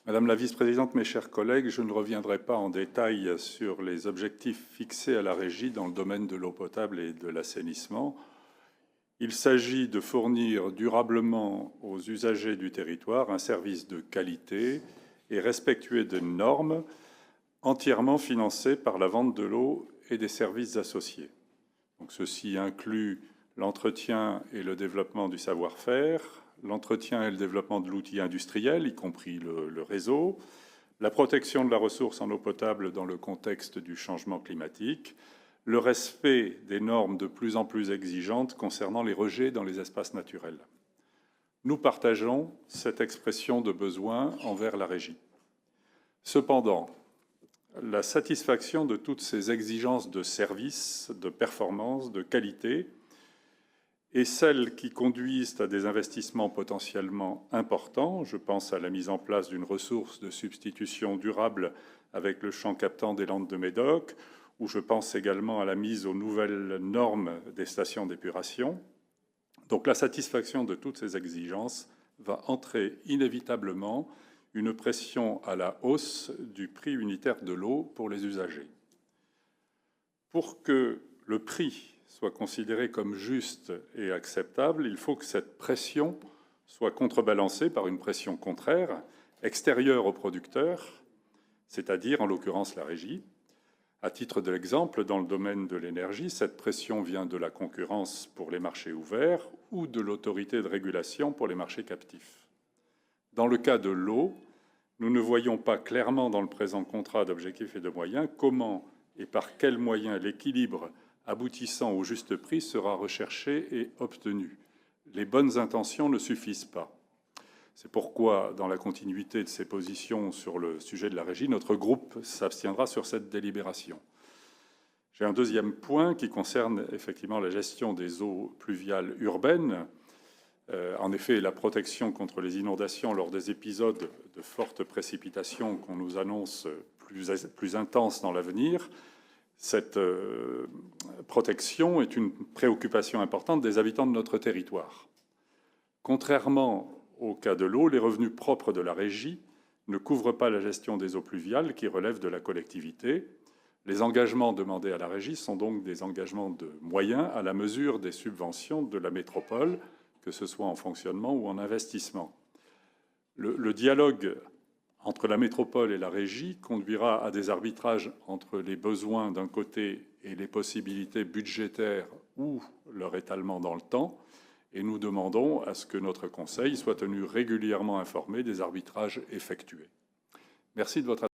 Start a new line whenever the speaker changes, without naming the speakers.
Madame la vice-présidente, mes chers collègues, je ne reviendrai pas en détail sur les objectifs fixés à la Régie dans le domaine de l'eau potable et de l'assainissement. Il s'agit de fournir durablement aux usagers du territoire un service de qualité et respectueux de normes, entièrement financé par la vente de l'eau et des services associés. Donc, ceci inclut l'entretien et le développement du savoir-faire, l'entretien et le développement de l'outil industriel, y compris le réseau, la protection de la ressource en eau potable dans le contexte du changement climatique, le respect des normes de plus en plus exigeantes concernant les rejets dans les espaces naturels. Nous partageons cette expression de besoin envers la Régie. Cependant, la satisfaction de toutes ces exigences de service, de performance, de qualité, et celles qui conduisent à des investissements potentiellement importants, je pense à la mise en place d'une ressource de substitution durable avec le champ captant des Landes de Médoc, ou je pense également à la mise aux nouvelles normes des stations d'épuration. Donc la satisfaction de toutes ces exigences va entrer inévitablement une pression à la hausse du prix unitaire de l'eau pour les usagers. Pour que le prix soit considéré comme juste et acceptable, il faut que cette pression soit contrebalancée par une pression contraire, extérieure aux producteurs, c'est-à-dire en l'occurrence la Régie. À titre d'exemple, dans le domaine de l'énergie, cette pression vient de la concurrence pour les marchés ouverts ou de l'autorité de régulation pour les marchés captifs. Dans le cas de l'eau, nous ne voyons pas clairement dans le présent contrat d'objectifs et de moyens comment et par quels moyens l'équilibre aboutissant au juste prix sera recherché et obtenu. Les bonnes intentions ne suffisent pas. C'est pourquoi, dans la continuité de ses positions sur le sujet de la Régie, notre groupe s'abstiendra sur cette délibération. J'ai un deuxième point qui concerne effectivement la gestion des eaux pluviales urbaines. En effet, la protection contre les inondations lors des épisodes de fortes précipitations qu'on nous annonce plus intenses dans l'avenir, cette protection est une préoccupation importante des habitants de notre territoire. Contrairement au cas de l'eau, les revenus propres de la Régie ne couvrent pas la gestion des eaux pluviales qui relèvent de la collectivité. Les engagements demandés à la Régie sont donc des engagements de moyens à la mesure des subventions de la métropole, que ce soit en fonctionnement ou en investissement. Le dialogue entre la métropole et la Régie conduira à des arbitrages entre les besoins d'un côté et les possibilités budgétaires ou leur étalement dans le temps, et nous demandons à ce que notre Conseil soit tenu régulièrement informé des arbitrages effectués. Merci de votre attention.